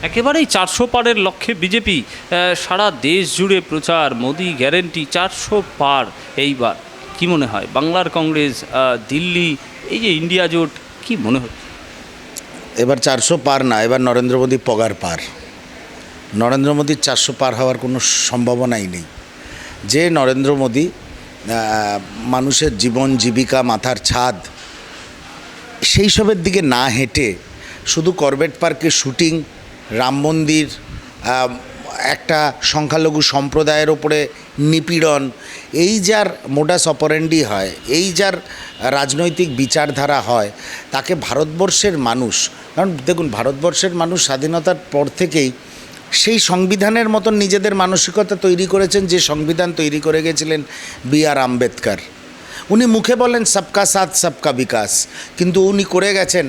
একেবারেই 400 পারের লক্ষ্যে বিজেপি, সারা দেশ জুড়ে প্রচার, মোদি গ্যারেন্টি 400 পার। এইবার কি মনে হয় বাংলার কংগ্রেস, দিল্লি, এই যে ইন্ডিয়া জোট, কি মনে হচ্ছে? এবার 400 পার না, এবার নরেন্দ্র মোদী পগার পার। নরেন্দ্র মোদীর 400 পার হওয়ার কোনো সম্ভাবনাই নেই। যে নরেন্দ্র মোদী মানুষের জীবন জীবিকা, মাথার ছাদ, সেই সবের দিকে না হেঁটে শুধু করবেট পার্কে শুটিং, রাম মন্দির, একটা সংখ্যালঘু সম্প্রদায়ের ওপরে নিপীড়ন, এই যার মোডাস অপারেন্ডি হয়, এই যার রাজনৈতিক বিচারধারা হয়, তাকে ভারতবর্ষের মানুষ, কারণ দেখুন ভারতবর্ষের মানুষ স্বাধীনতার পর থেকেই সেই সংবিধানের মতন নিজেদের মানসিকতা তৈরি করেছেন, যে সংবিধান তৈরি করে গেছিলেন B.R. আম্বেদকর। উনি মুখে বলেন সবকা সাথ সবকা বিকাশ, কিন্তু উনি করে গেছেন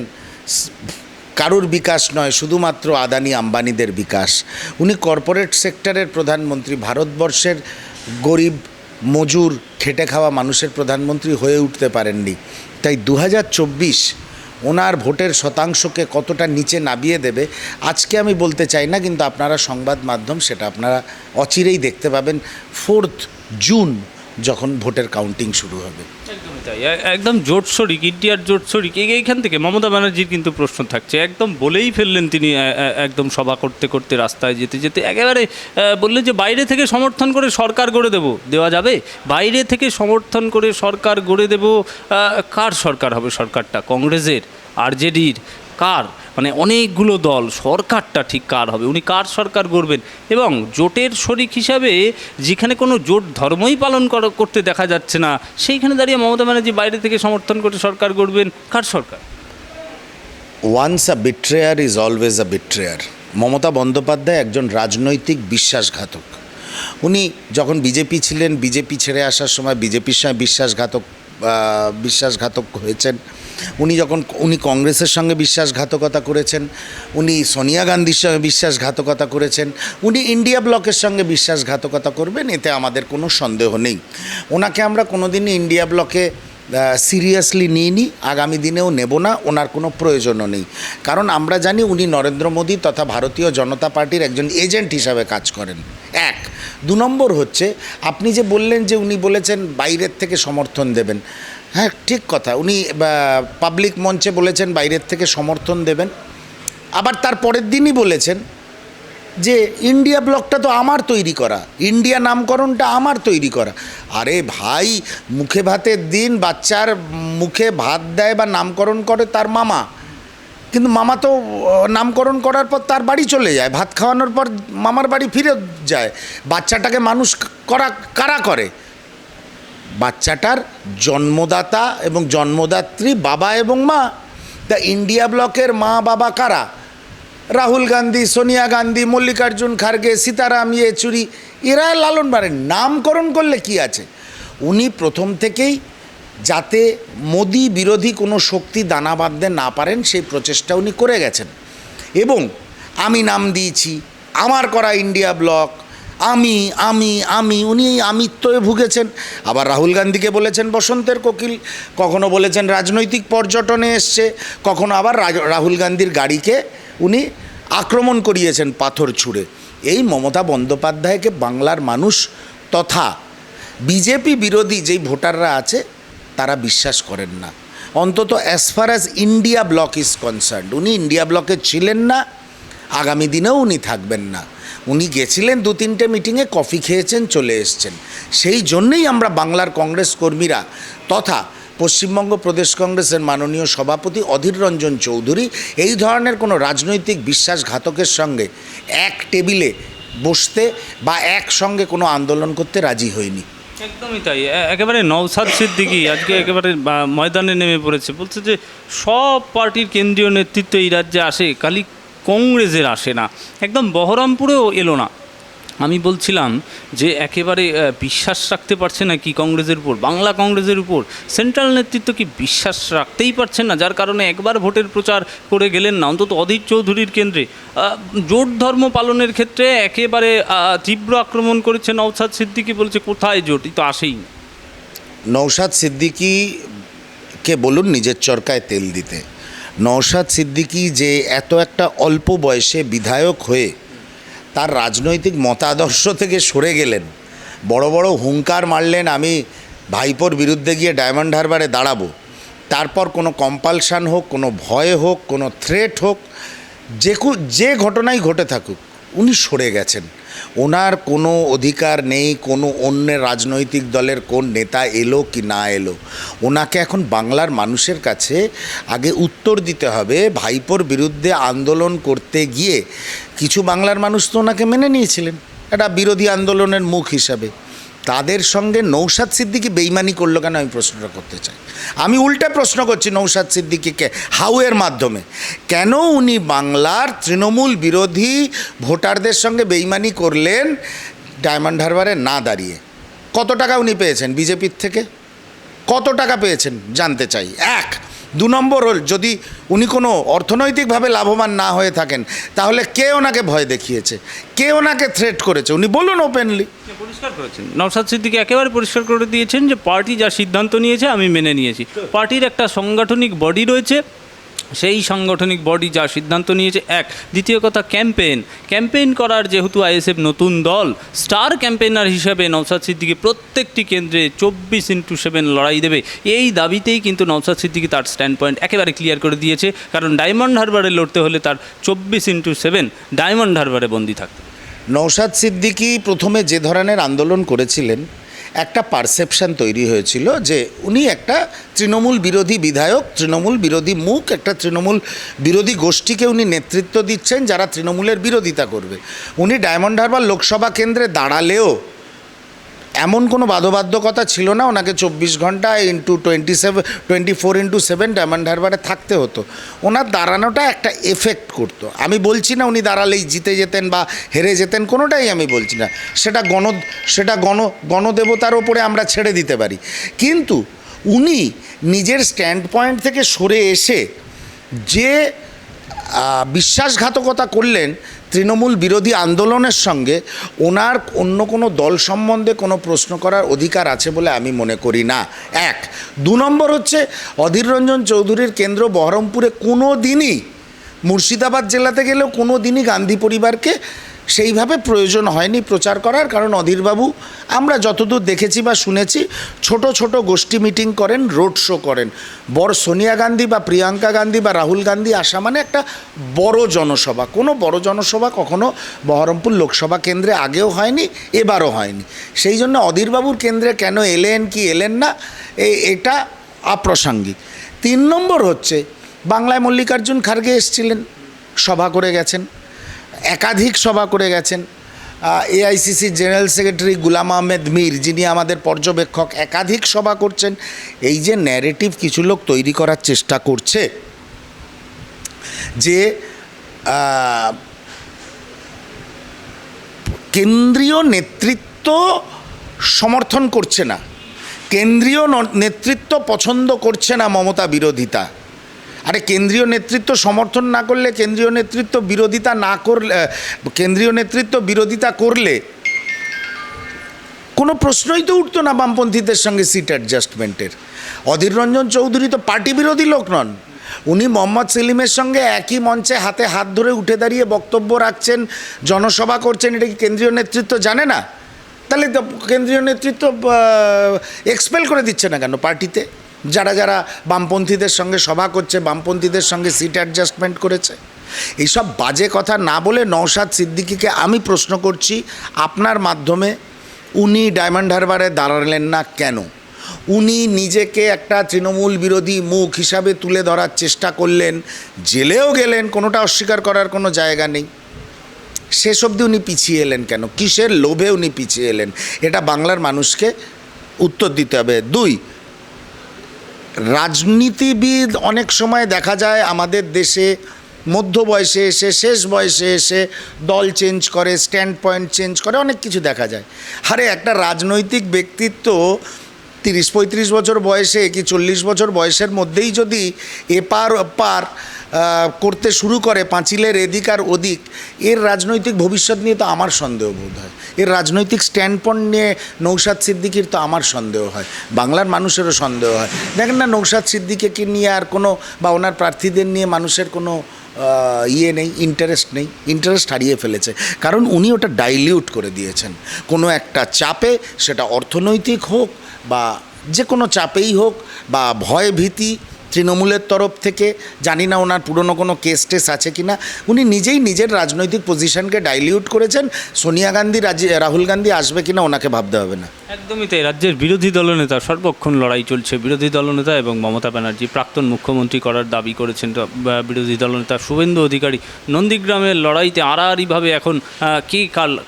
কারুর বিকাশ নয়, শুধুমাত্র আদানি আম্বানিদের বিকাশ। উনি কর্পোরেট সেক্টরের প্রধানমন্ত্রী, ভারতবর্ষের গরিব মজুর খেটে খাওয়া মানুষের প্রধানমন্ত্রী হয়ে উঠতে পারেননি। তাই 2024 ওনার ভোটের শতাংশকে কতটা নিচে নামিয়ে দেবে আজকে আমি বলতে চাই না, কিন্তু আপনারা সংবাদ মাধ্যম সেটা আপনারা অচিরেই দেখতে পাবেন 4 জুন যখন ভোটের কাউন্টিং শুরু হবে। একদমই তাই, একদম জোট শরিক, ইন্ডিয়ার জোট শরিক। এইখান থেকে মমতা ব্যানার্জির কিন্তু প্রশ্ন থাকছে, একদম বলেই ফেললেন তিনি, একদম সভা করতে করতে রাস্তায় যেতে যেতে একেবারে বললেন যে বাইরে থেকে সমর্থন করে সরকার গড়ে দেওয়া যাবে, বাইরে থেকে সমর্থন করে সরকার গড়ে দেব। কার সরকার হবে? সরকারটা কংগ্রেসের, আরজেডির, কার? মানে অনেকগুলো দল, সরকারটা ঠিক কার হবে? উনি কার সরকার গড়বেন? এবং জোটের শরিক হিসাবে যেখানে কোনো জোট ধর্মই পালন করতে দেখা যাচ্ছে না, সেইখানে দাঁড়িয়ে মমতা ব্যানার্জি বাইরে থেকে সমর্থন করে সরকার গড়বেন। কার সরকার? Once a betrayer is always a betrayer. Mamata Bandyopadhyay একজন রাজনৈতিক বিশ্বাসঘাতক। উনি যখন বিজেপি ছিলেন, বিজেপি ছেড়ে আসার সময় বিজেপির সঙ্গে বিশ্বাসঘাতক হয়েছেন। উনি কংগ্রেসের সঙ্গে বিশ্বাসঘাতকতা করেছেন, উনি সোনিয়া গান্ধীর সঙ্গে বিশ্বাসঘাতকতা করেছেন, উনি ইন্ডিয়া ব্লকের সঙ্গে বিশ্বাসঘাতকতা করবেন, এতে আমাদের কোনো সন্দেহ নেই। ওনাকে আমরা কোনোদিনই ইন্ডিয়া ব্লকে সিরিয়াসলি নিইনি, আগামী দিনেও নেব না, ওনার কোনো প্রয়োজনও নেই। কারণ আমরা জানি উনি নরেন্দ্র মোদী তথা ভারতীয় জনতা পার্টির একজন এজেন্ট হিসাবে কাজ করেন। 1, 2 নম্বর হচ্ছে, আপনি যে বললেন যে উনি বলেছেন বাইরের থেকে সমর্থন দেবেন, হ্যাঁ ঠিক কথা, উনি পাবলিক মঞ্চে বলেছেন বাইরের থেকে সমর্থন দেবেন। আবার তার পরের দিনই বলেছেন যে ইন্ডিয়া ব্লকটা তো আমার তৈরি করা, ইন্ডিয়া নামকরণটা আমার তৈরি করা। আরে ভাই, মুখে ভাতের দিন বাচ্চার মুখে ভাত দেয় বা নামকরণ করে তার মামা, কিন্তু মামা তো নামকরণ করার পর তার বাড়ি চলে যায়, ভাত খাওয়ানোর পর মামার বাড়ি ফিরে যায়। বাচ্চাটাকে মানুষ কারা করে? বাচ্চাটার জন্মদাতা এবং জন্মদাত্রী বাবা এবং মা। তা ইন্ডিয়া ব্লকের মা বাবা কারা? রাহুল গান্ধী, সোনিয়া গান্ধী, মল্লিকার্জুন খার্গে, সীতারাম ইয়েচুরি, এরা লালন পারেন। নামকরণ করলে কি আছে? উনি প্রথম থেকেই যাতে মোদি বিরোধী কোনো শক্তি দানা বাঁধতে না পারেন সেই প্রচেষ্টা উনি করে গেছেন। এবং আমি নাম দিয়েছি, আমার করা ইন্ডিয়া ব্লক, আমি উনি এই আমিত্বয়ে ভুগেছেন। আবার রাহুল গান্ধীকে বলেছেন বসন্তের কোকিল, কখনো বলেছেন রাজনৈতিক পর্যটনে এসছে, কখনো আবার রাহুল গান্ধীর গাড়িকে উনি আক্রমণ করিয়েছেন পাথর ছুঁড়ে। এই মমতা বন্দ্যোপাধ্যায়কে বাংলার মানুষ তথা বিজেপি বিরোধী যেই ভোটাররা আছে তারা বিশ্বাস করেন না, অন্তত as far as India block is concerned. উনি ইন্ডিয়া ব্লকে ছিলেন না, আগামী দিনেও উনি থাকবেন না। উনি গেছিলেন 2-3টে মিটিংয়ে, কফি খেয়েছেন, চলে এসছেন। সেই জন্যেই আমরা বাংলার কংগ্রেস কর্মীরা তথা পশ্চিমবঙ্গ প্রদেশ কংগ্রেসের মাননীয় সভাপতি অধীর রঞ্জন চৌধুরী এই ধরনের কোনো রাজনৈতিক বিশ্বাসঘাতকের সঙ্গে এক টেবিলে বসতে বা একসঙ্গে কোনো আন্দোলন করতে রাজি হইনি। একদমই তাই, একেবারে নওশাদ সিদ্দিকী আজকে একেবারে ময়দানে নেমে পড়েছে, বলছে যে সব পার্টির কেন্দ্রীয় নেতৃত্ব এই রাজ্যে আসে, খালি কংগ্রেসের আসে না। একদম বহরমপুরেও এলো না। আমি বলছিলাম যে একেবারে বিশ্বাস রাখতে পারছে না কি কংগ্রেসের উপর, বাংলা কংগ্রেসের উপর সেন্ট্রাল নেতৃত্ব কি বিশ্বাস রাখতেই পারছেন না, যার কারণে একবার ভোটের প্রচার করে গেলেন না, অন্তত অধীর চৌধুরীর কেন্দ্রে। জোট ধর্ম পালনের ক্ষেত্রে একেবারে তীব্র আক্রমণ করেছে নওশাদ সিদ্দিকী, বলছে কোথায় জোট, তো আসেই না। নওশাদ সিদ্দিকীকে বলুন নিজের চরকায় তেল দিতে। নওশাদ সিদ্দিকী যে এত একটা অল্প বয়সে বিধায়ক হয়ে তার রাজনৈতিক মতাদর্শ থেকে সরে গেলেন, বড় বড় হুঙ্কার মারলেন আমি ভাইপোর বিরুদ্ধে গিয়ে ডায়মন্ড হারবারে দাঁড়াবো, তারপর কোনো কম্পালশান হোক, কোনো ভয় হোক, কোনো থ্রেট হোক, যে ঘটনাই ঘটে থাকুক উনি সরে গেছেন। ওনার কোনো অধিকার নেই কোনো অন্য রাজনৈতিক দলের কোন নেতা এলো কি না এলো, ওনাকে এখন বাংলার মানুষের কাছে আগে উত্তর দিতে হবে। ভাইপোর বিরুদ্ধে আন্দোলন করতে গিয়ে কিছু বাংলার মানুষ তো ওনাকে মেনে নিয়েছিলেন একটা বিরোধী আন্দোলনের মুখ হিসাবে, তাদের সঙ্গে নওশাদ সিদ্দিকী বেইমানি করলো কেন, আমি প্রশ্নটা করতে চাই। আমি উল্টে প্রশ্ন করছি নওশাদ সিদ্দিকীকে হাউয়ের মাধ্যমে, কেন উনি বাংলার তৃণমূল বিরোধী ভোটারদের সঙ্গে বেইমানি করলেন ডায়মন্ড হারবারে না দাঁড়িয়ে? কত টাকা উনি পেয়েছেন বিজেপির থেকে, কত টাকা পেয়েছেন জানতে চাই। এক, দু নম্বর হল যদি উনি কোনো অর্থনৈতিকভাবে লাভবান না হয়ে থাকেন তাহলে কে ওনাকে ভয় দেখিয়েছে, কে ওনাকে থ্রেট করেছে, উনি বলুন ওপেনলি। পরিষ্কার করেছেন নওশাদ সিদ্দিকী, একেবারে পরিষ্কার করে দিয়েছেন যে পার্টি যা সিদ্ধান্ত নিয়েছে আমি মেনে নিয়েছি। পার্টির একটা সাংগঠনিক বডি রয়েছে, সেই সাংগঠনিক বডি যা সিদ্ধান্ত নিয়েছে। এক, দ্বিতীয় কথা ক্যাম্পেইন করার যেহেতু আইএসএফ নতুন দল, স্টার ক্যাম্পেইনার হিসাবে নওশাদ সিদ্দিকী প্রত্যেকটি কেন্দ্রে 24/7 লড়াই দেবে, এই দাবিতেই কিন্তু নওশাদ সিদ্দিকী তার স্ট্যান্ড পয়েন্ট একেবারে ক্লিয়ার করে দিয়েছে। কারণ ডায়মন্ড হারবারে লড়তে হলে তার 24/7 ডায়মন্ড হারবারে বন্দি থাকতে। নওশাদ সিদ্দিকী প্রথমে যে ধরনের আন্দোলন করেছিলেন একটা পারসেপশন তৈরি হয়েছিল যে উনি একটা তৃণমূল বিরোধী বিধায়ক, তৃণমূল বিরোধী মুখ, একটা তৃণমূল বিরোধী গোষ্ঠীকে উনি নেতৃত্ব দিচ্ছেন যারা তৃণমূলের বিরোধিতা করবে। উনি ডায়মন্ড হারবার লোকসভা কেন্দ্রে দাঁড়ালেও এমন কোনো বাধ্যবাধকতা ছিল না ওনাকে 24 ঘন্টা ইন্টু 24/7 ডায়মন্ড হারবারে থাকতে হতো। ওনার দাঁড়ানোটা একটা এফেক্ট করতো। আমি বলছি না উনি দাঁড়ালেই জিতে যেতেন বা হেরে যেতেন, কোনোটাই আমি বলছি না, সেটা গণদেবতার ওপরে আমরা ছেড়ে দিতে পারি। কিন্তু উনি নিজের স্ট্যান্ড পয়েন্ট থেকে সরে এসে যে বিশ্বাসঘাতকতা করলেন তৃণমূল বিরোধী আন্দোলনের সঙ্গে, ওনার অন্য কোনো দল সম্বন্ধে কোনো প্রশ্ন করার অধিকার আছে বলে আমি মনে করি না। এক, দু নম্বর হচ্ছে অধীর রঞ্জন চৌধুরীর কেন্দ্র বহরমপুরে কোনো দিনই, মুর্শিদাবাদ জেলাতে গেলেও কোনো দিনই গান্ধী পরিবারকে সেইভাবে প্রয়োজন হয়নি প্রচার করার। কারণ অধীরবাবু আমরা যতদূর দেখেছি বা শুনেছি ছোট ছোট গোষ্ঠী মিটিং করেন, রোড শো করেন। বড় সোনিয়া গান্ধী বা প্রিয়াঙ্কা গান্ধী বা রাহুল গান্ধী আসা মানে একটা বড় জনসভা। কোনো বড় জনসভা কখনো বহরমপুর লোকসভা কেন্দ্রে আগেও হয়নি, এবারও হয়নি। সেই জন্য অধীরবাবুর কেন্দ্রে কেন এলেন কি এলেন না এটা অপ্রাসঙ্গিক। 3 নম্বর হচ্ছে বাংলায় মল্লিকার্জুন খার্গে এসেছিলেন, সভা করে গেছেন, একাধিক সভা করে গেছেন। এআইসিসি জেনারেল সেক্রেটারি গুলাম আহমেদ মীর যিনি আমাদের পর্যবেক্ষক একাধিক সভা করছেন। এই যে ন্যারেটিভ কিছু লোক তৈরি করার চেষ্টা করছে যে কেন্দ্রীয় নেতৃত্ব সমর্থন করছে না, কেন্দ্রীয় নেতৃত্ব পছন্দ করছে না মমতা বিরোধিতা। আরে কেন্দ্রীয় নেতৃত্ব সমর্থন না করলে, কেন্দ্রীয় নেতৃত্ব বিরোধিতা করলে কোনো প্রশ্নই তো উঠতো না বামপন্থীদের সঙ্গে সিট অ্যাডজাস্টমেন্টের। অধীর রঞ্জন চৌধুরী তো পার্টি বিরোধী লোক নন, উনি মোহাম্মদ সেলিমের সঙ্গে একই মঞ্চে হাতে হাত ধরে উঠে দাঁড়িয়ে বক্তব্য রাখছেন, জনসভা করছেন। এটা কি কেন্দ্রীয় নেতৃত্ব জানে না? তাহলে কেন্দ্রীয় নেতৃত্ব এক্সপেল করে দিচ্ছে না কেন পার্টিতে? যারা যারা বামপন্থীদের সঙ্গে সভা করছে, বামপন্থীদের সঙ্গে সিট অ্যাডজাস্টমেন্ট করেছে, এইসব বাজে কথা না বলে নওশাদ সিদ্দিকীকে আমি প্রশ্ন করছি আপনার মাধ্যমে, উনি ডায়মন্ড হারবারে দাঁড়ালেন না কেন? উনি নিজেকে একটা তৃণমূল বিরোধী মুখ হিসাবে তুলে ধরার চেষ্টা করলেন, জেলেও গেলেন, কোনোটা অস্বীকার করার কোনো জায়গা নেই। শেষ অবধি উনি পিছিয়ে এলেন কেন? কিসের লোভে উনি পিছিয়ে এলেন? এটা বাংলার মানুষকে উত্তর দিতে হবে। 2, রাজনীতিবিদ অনেক সময় দেখা যায় আমাদের দেশে মধ্য বয়সে এসে শেষ বয়সে এসে দল চেঞ্জ করে, স্ট্যান্ড পয়েন্ট চেঞ্জ করে, অনেক কিছু দেখা যায়। আরে একটা রাজনৈতিক ব্যক্তিত্ব 30-35 বছর বয়সে কি 40 বছর বয়সের মধ্যেই যদি এপার ওপার করতে শুরু করে পাঁচিলের এদিক আর ওদিক, এর রাজনৈতিক ভবিষ্যৎ নিয়ে তো আমার সন্দেহ বোধ হয়, এর রাজনৈতিক স্ট্যান্ডপয়েন্ট নিয়ে নৌশাদ সিদ্দিকীর তো আমার সন্দেহ হয়, বাংলার মানুষেরও সন্দেহ হয়। দেখেন না, নৌশাদ সিদ্দিকীকে নিয়ে আর কোনো বা ওনার প্রার্থীদের নিয়ে মানুষের কোনো নেই, ইন্টারেস্ট হারিয়ে ফেলেছে, কারণ উনি ওটা ডাইলিউট করে দিয়েছেন কোনো একটা চাপে, সেটা অর্থনৈতিক হোক বা যে কোনো চাপেই হোক, বা ভয় ভীতি তৃণমূলের তরফ থেকে, জানি না ওনার পুরনো কোনো কেস টেস আছে কি না, উনি নিজেই নিজের রাজনৈতিক পজিশনকে ডাইলিউট করেছেন। সোনিয়া গান্ধী রাহুল গান্ধী আসবে কিনা ওনাকে ভাবতে হবে না। একদমই তাই। রাজ্যের বিরোধী দলনেতা সর্বক্ষণ লড়াই চলছে, বিরোধী দলনেতা এবং মমতা ব্যানার্জি প্রাক্তন মুখ্যমন্ত্রী করার দাবি করেছেন বিরোধী দলনেতা শুভেন্দু অধিকারী। নন্দীগ্রামের লড়াইতে আড়াআড়িভাবে এখন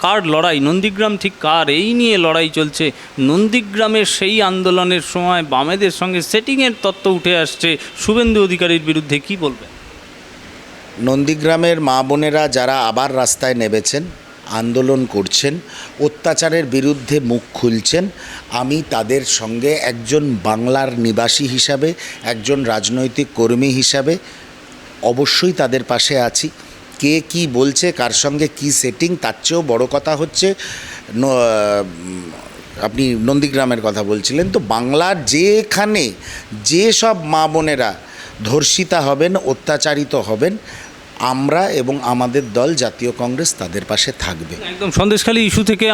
কার লড়াই, নন্দীগ্রাম ঠিক কার, এই নিয়ে লড়াই চলছে। নন্দীগ্রামের সেই আন্দোলনের সময় বামেদের সঙ্গে সেটিংয়ের তত্ত্ব উঠে আসছে শুভেন্দু অধিকারীর বিরুদ্ধে, কি বলবেন? নন্দীগ্রামের মা বোনেরা যারা আবার রাস্তায় নেমেছেন, আন্দোলন করছেন, অত্যাচারের বিরুদ্ধে মুখ খুলছেন, আমি তাদের সঙ্গে একজন বাংলার নিবাসী হিসাবে, একজন রাজনৈতিক কর্মী হিসাবে অবশ্যই তাদের পাশে আছি। কে কি বলছে, কার সঙ্গে কি সেটিং, তার চেয়েও বড় কথা হচ্ছে আপনি নন্দীগ্রামের কথা বলছিলেন, তো বাংলার যেখানে যেসব মা বোনেরা ধর্ষিতা হবেন, অত্যাচারিত হবেন, আমরা এবং আমাদের দল জাতীয় কংগ্রেস তাদের পাশে থাকবে। একদম সন্দেশখালী ইস্যু থেকে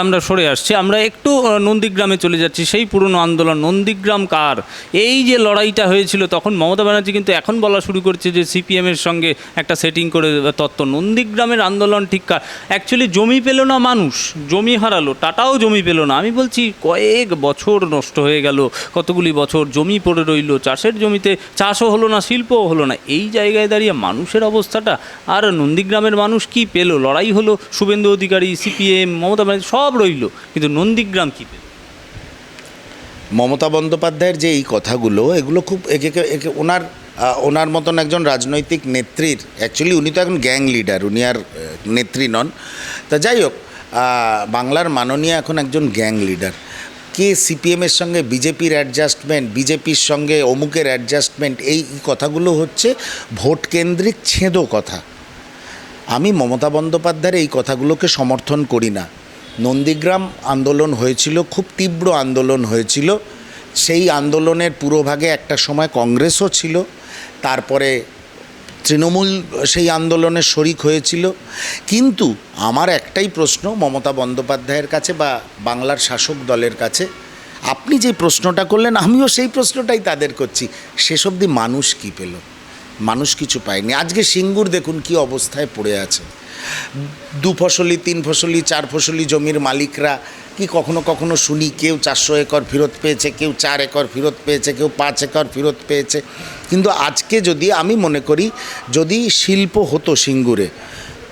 আমরা সরে আসছি, আমরা একটু নন্দীগ্রামে চলে যাচ্ছি। সেই পুরনো আন্দোলন নন্দীগ্রাম কার, এই যে লড়াইটা হয়েছিল তখন মমতা ব্যানার্জি কিন্তু এখন বলা শুরু করছে যে সিপিএমের সঙ্গে একটা সেটিং করে তত্ত্ব। নন্দীগ্রামের আন্দোলন ঠিক কার? অ্যাকচুয়ালি জমি পেল না মানুষ, জমি হারালো, টাটাও জমি পেল না। আমি বলছি কয়েক বছর নষ্ট হয়ে গেল, কতগুলি বছর জমি পড়ে রইল, চাষের জমিতে চাষও হলো না, শিল্পও হলো না। এই জায়গায় দাঁড়িয়ে মানুষের অবস্থাটা, আর নন্দীগ্রামের মানুষ কি পেল? লড়াই হলো, শুভেন্দু অধিকারী, সিপিএম, মমতা ব্যানার্জি সব রইল, কিন্তু নন্দীগ্রাম কি পেল? মমতা বন্দ্যোপাধ্যায়ের যে এই কথাগুলো, এগুলো খুব একে ওনার মতন একজন রাজনৈতিক নেত্রীর, অ্যাকচুয়ালি উনি তো এখন গ্যাং লিডার, উনি আর নেত্রী নন। তা যাই হোক, বাংলার মাননীয় এখন একজন গ্যাং লিডার। কে সিপিএমের সঙ্গে বিজেপির অ্যাডজাস্টমেন্ট, বিজেপির সঙ্গে অমুকের অ্যাডজাস্টমেন্ট, এই কথাগুলো হচ্ছে ভোট কেন্দ্রিক ছেঁদো কথা। আমি মমতা বন্দ্যোপাধ্যায়ের এই কথাগুলোকে সমর্থন করি না। নন্দীগ্রাম আন্দোলন হয়েছিল, খুব তীব্র আন্দোলন হয়েছিল। সেই আন্দোলনের পুরোভাগে একটা সময় কংগ্রেসও ছিল, তারপরে তৃণমূল সেই আন্দোলনের শরিক হয়েছিল। কিন্তু আমার একটাই প্রশ্ন মমতা বন্দ্যোপাধ্যায়ের কাছে বা বাংলার শাসক দলের কাছে, আপনি যে প্রশ্নটা করলেন আমিও সেই প্রশ্নটাই তাদের করছি, শেষ অবধি মানুষ কী পেল? মানুষ কিছু পায়নি। আজকে সিঙ্গুর দেখুন কি অবস্থায় পড়ে আছে। 2 ফসলি 3 ফসলি 4 ফসলি জমির মালিকরা কি কখনো কখনো শুনি কেউ 400 একর ফেরত পেয়েছে, কেউ 4 একর ফেরত পেয়েছে, কেউ 5 একর ফেরত পেয়েছে। কিন্তু আজকে যদি আমি মনে করি যদি শিল্প হতো সিঙ্গুরে,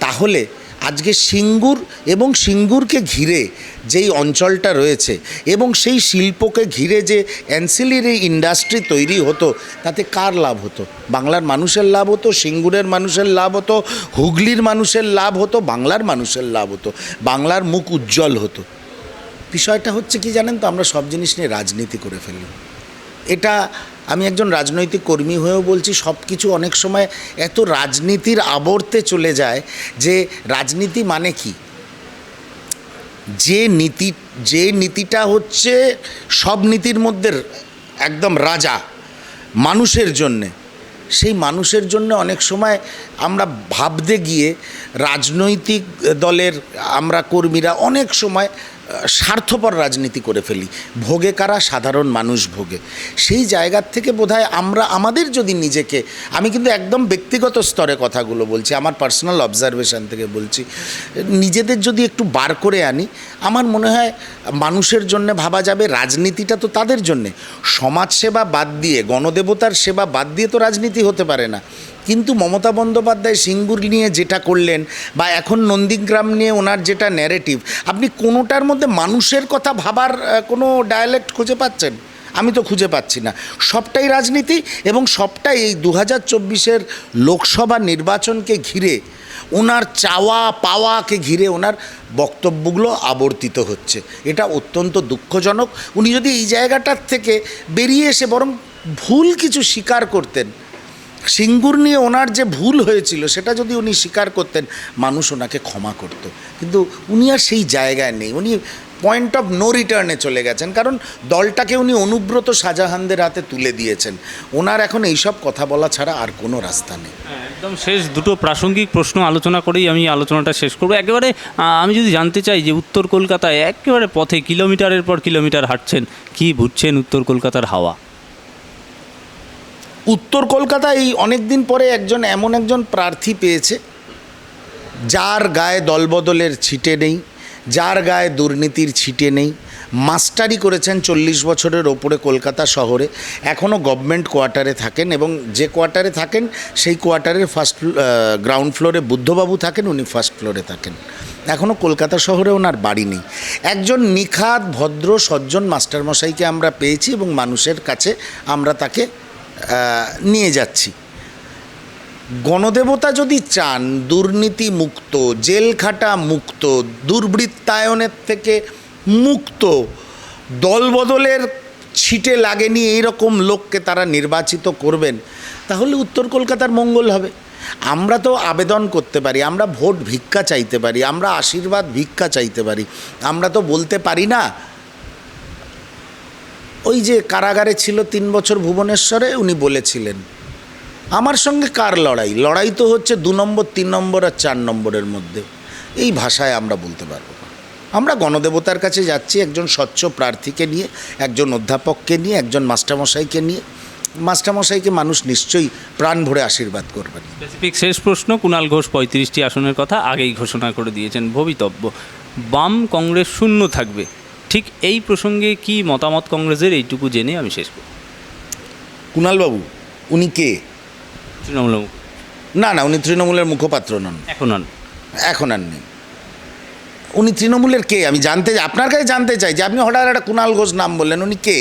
তাহলে আজকে সিঙ্গুর এবং সিঙ্গুরকে ঘিরে যেই অঞ্চলটা রয়েছে এবং সেই শিল্পকে ঘিরে যে অ্যান্সিলারি ইন্ডাস্ট্রি তৈরি হতো, তাতে কার লাভ হতো? বাংলার মানুষের লাভ হতো, সিঙ্গুরের মানুষের লাভ হতো, হুগলির মানুষের লাভ হতো, বাংলার মানুষের লাভ হতো, বাংলার মুখ উজ্জ্বল হতো। বিষয়টা হচ্ছে কি জানেন তো, আমরা সব জিনিস নিয়ে রাজনীতি করে ফেলি। এটা আমি একজন রাজনৈতিক কর্মী হয়েও বলছি, সব কিছু অনেক সময় এত রাজনীতির আবর্তে চলে যায় যে রাজনীতি মানে কি? যে নীতিটা হচ্ছে সব নীতির মধ্যে একদম রাজা মানুষের জন্যে, সেই মানুষের জন্য অনেক সময় আমরা ভাবতে গিয়ে রাজনৈতিক দলের আমরা কর্মীরা অনেক সময় স্বার্থপর রাজনীতি করে ফেলি। ভোগে কারা? সাধারণ মানুষ ভোগে। সেই জায়গার থেকে বোধহয় আমরা আমাদের যদি নিজেকে, আমি কিন্তু একদম ব্যক্তিগত স্তরে কথাগুলো বলছি, আমার পার্সোনাল অবজারভেশন থেকে বলছি, নিজেদের যদি একটু বার করে আনি, আমার মনে হয় মানুষের জন্য ভাবা যাবে। রাজনীতিটা তো তাদের জন্যে, সমাজসেবা বাদ দিয়ে, গণদেবতার সেবা বাদ দিয়ে তো রাজনীতি হতে পারে না। কিন্তু মমতা বন্দ্যোপাধ্যায় সিঙ্গুর নিয়ে যেটা করলেন বা এখন নন্দীগ্রাম নিয়ে ওনার যেটা ন্যারেটিভ, আপনি কোনোটার মধ্যে মানুষের কথা ভাবার কোনো ডায়ালেক্ট খুঁজে পাচ্ছেন? আমি তো খুঁজে পাচ্ছি না। সবটাই রাজনীতি এবং সবটাই এই 2024-এর লোকসভা নির্বাচনকে ঘিরে, ওনার চাওয়া পাওয়াকে ঘিরে ওনার বক্তব্যগুলো আবর্তিত হচ্ছে। এটা অত্যন্ত দুঃখজনক। উনি যদি এই জায়গাটার থেকে বেরিয়ে এসে বরং ভুল কিছু স্বীকার করতেন, সিঙ্গুর নিয়ে ওনার যে ভুল হয়েছিল সেটা যদি উনি স্বীকার করতেন, মানুষ ওনাকে ক্ষমা করত। কিন্তু উনি আর সেই জায়গায় নেই, উনি পয়েন্ট অফ নো রিটার্নে চলে গেছেন, কারণ দলটাকে উনি অনুব্রত শাহজাহানদের হাতে তুলে দিয়েছেন। ওনার এখন এইসব কথা বলা ছাড়া আর কোনো রাস্তা নেই। একদম শেষ দুটো প্রাসঙ্গিক প্রশ্ন আলোচনা করেই আমি আলোচনাটা শেষ করবো। একেবারে আমি যদি জানতে চাই যে উত্তর কলকাতায় একেবারে পথে কিলোমিটারের পর কিলোমিটার হাঁটছেন, কি বুঝছেন উত্তর কলকাতার হাওয়া? উত্তর কলকাতায় এই অনেক দিন পরে এমন একজন প্রার্থী পেয়েছে যার গায়ে দলবদলের ছিটে নেই, যার গায়ে দুর্নীতির ছিটে নেই। মাস্টারি করেছেন 40 বছরের ওপরে কলকাতা শহরে, এখনও গভর্নমেন্ট কোয়ার্টারে থাকেন, এবং যে কোয়ার্টারে থাকেন সেই কোয়ার্টারের গ্রাউন্ড ফ্লোরে বুদ্ধবাবু থাকেন, উনি ফার্স্ট ফ্লোরে থাকেন। এখনও কলকাতা শহরে ওনার বাড়ি নেই। একজন নিখাত ভদ্র সজ্জন মাস্টারমশাইকে আমরা পেয়েছি এবং মানুষের কাছে আমরা তাকে নিয়ে যাচ্ছি। গণদেবতা যদি চান দুর্নীতি মুক্ত, জেলখাটা মুক্ত, দুর্বৃত্তায়নের থেকে মুক্ত, দলবদলের ছিটে লাগেনি এইরকম লোককে তারা নির্বাচিত করবেন, তাহলে উত্তর কলকাতার মঙ্গল হবে। আমরা তো আবেদন করতে পারি, আমরা ভোট ভিক্ষা চাইতে পারি, আমরা আশীর্বাদ ভিক্ষা চাইতে পারি, আমরা তো বলতে পারি না ওই যে কারাগারে ছিল 3 বছর ভুবনেশ্বরে, উনি বলেছিলেন আমার সঙ্গে কার লড়াই, লড়াই তো হচ্ছে 2 নম্বর 3 নম্বর আর 4 নম্বরের মধ্যে। এই ভাষায় আমরা বলতে পারবো না। আমরা গণদেবতার কাছে যাচ্ছি একজন স্বচ্ছ প্রার্থীকে নিয়ে, একজন অধ্যাপককে নিয়ে, একজন মাস্টারমশাইকে নিয়ে। মাস্টারমশাইকে মানুষ নিশ্চয়ই প্রাণ ভরে আশীর্বাদ করবেন। স্পেসিফিক শেষ প্রশ্ন, কুণাল ঘোষ 35টি আসনের কথা আগেই ঘোষণা করে দিয়েছেন, ভবিতব্য বাম কংগ্রেস শূন্য থাকবে, ঠিক এই প্রসঙ্গে কি মতামত কংগ্রেসের, এইটুকু জেনে আমি শেষ করব। কুণালবাবু উনি কে? তৃণমূল না, উনি তৃণমূলের মুখপাত্র নন, এখন আর নেই। উনি তৃণমূলের কে আমি আপনার কাছে জানতে চাই যে আপনি হঠাৎ একটা কুণাল ঘোষ নাম বললেন, উনি কে?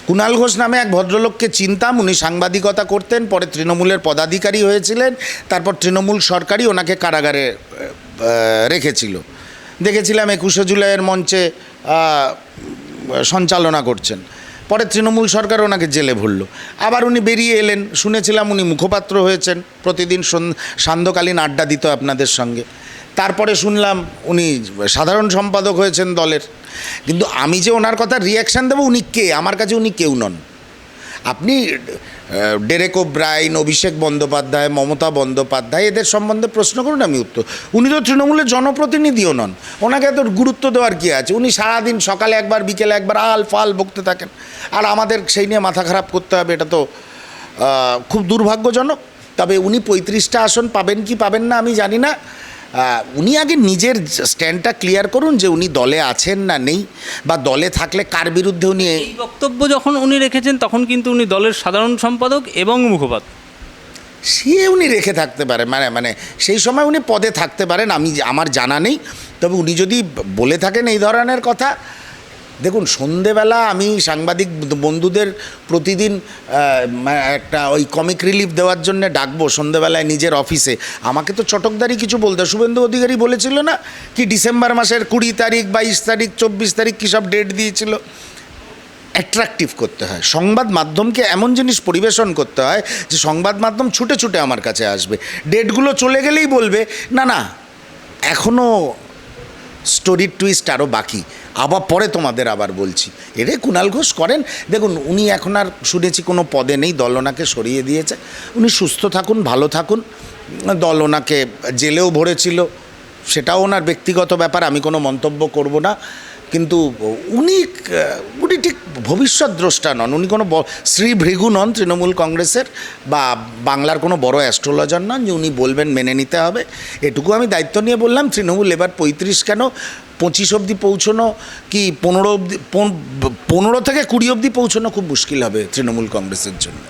কুণাল ঘোষ নামে এক ভদ্রলোককে চিনতাম, উনি সাংবাদিকতা করতেন, পরে তৃণমূলের পদাধিকারী হয়েছিলেন, তারপর তৃণমূল সরকারই ওনাকে কারাগারে রেখেছিল। দেখেছিলাম 21শে জুলাইয়ের মঞ্চে সঞ্চালনা করছেন, পরে তৃণমূল সরকার ওনাকে জেলে ভরল, আবার উনি বেরিয়ে এলেন, শুনেছিলাম উনি মুখপাত্র হয়েছেন, প্রতিদিন সান্ধ্যকালীন আড্ডা দিত আপনাদের সঙ্গে। তারপরে শুনলাম উনি সাধারণ সম্পাদক হয়েছেন দলের। কিন্তু আমি যে ওনার কথা রিয়াকশান দেবো, উনি কে? আমার কাছে উনি কেউ নন। আপনি ডেরেক ওব্রায়েন, অভিষেক বন্দ্যোপাধ্যায়, মমতা বন্দ্যোপাধ্যায় এদের সম্বন্ধে প্রশ্ন করুন, আমি উত্তর। উনি তো তৃণমূলের জনপ্রতিনিধিও নন, ওনাকে এত গুরুত্ব দেওয়ার কী আছে? উনি সারাদিন সকালে একবার বিকেলে একবার আল ফাল বকতে থাকেন, আর আমাদের সেই নিয়ে মাথা খারাপ করতে হবে, এটা তো খুব দুর্ভাগ্যজনক। তবে উনি 35টা আসন পাবেন কি পাবেন না আমি জানি না। উনি আগে নিজের স্ট্যান্ডটা ক্লিয়ার করুন যে উনি দলে আছেন না নেই, বা দলে থাকলে কার বিরুদ্ধে উনি। এই বক্তব্য যখন উনি রেখেছেন তখন কিন্তু উনি দলের সাধারণ সম্পাদক এবং মুখপাত্র, সে উনি রেখে থাকতে পারেন, মানে সেই সময় উনি পদে থাকতে পারেন, আমার জানা নেই। তবে উনি যদি বলে থাকেন এই ধরনের কথা, দেখুন সন্ধেবেলা আমি সাংবাদিক বন্ধুদের প্রতিদিন একটা ওই কমিক রিলিফ দেওয়ার জন্য ডাকবো সন্ধেবেলায় নিজের অফিসে। আমাকে তো চটকদারি কিছু বলতে, শুভেন্দু অধিকারী বলেছিল না কি ডিসেম্বর মাসের 20 তারিখ 22 তারিখ 24 তারিখ কী সব ডেট দিয়েছিল। অ্যাট্রাকটিভ করতে হয় সংবাদ মাধ্যমকে, এমন জিনিস পরিবেশন করতে হয় যে সংবাদ মাধ্যম ছুটে ছুটে আমার কাছে আসবে, ডেটগুলো চলে গেলেই বলবে না এখনও স্টোরির টুইস্ট আরও বাকি, আবার পরে তোমাদের আবার বলছি। এটাই কুণাল ঘোষ করেন। দেখুন উনি এখন আর শুনেছি কোনো পদে নেই, দল ওনাকে সরিয়ে দিয়েছে। উনি সুস্থ থাকুন, ভালো থাকুন। দল ওনাকে জেলেও ভরেছিল, সেটাও ওনার ব্যক্তিগত ব্যাপার, আমি কোনো মন্তব্য করব না। কিন্তু উনি ঠিক ভবিষ্যৎ দ্রষ্টা নন, উনি কোনো শ্রী ভৃগু নন তৃণমূল কংগ্রেসের, বা বাংলার কোনো বড় অ্যাস্ট্রোলজার নন যে উনি বলবেন মেনে নিতে হবে। এটুকু আমি দায়িত্ব নিয়ে বললাম। তৃণমূল এবার 35 কেন 25 অবধি পৌঁছানো, কি 15 থেকে 20 অবধি পৌঁছানো খুব মুশকিল হবে তৃণমূল কংগ্রেসের জন্য।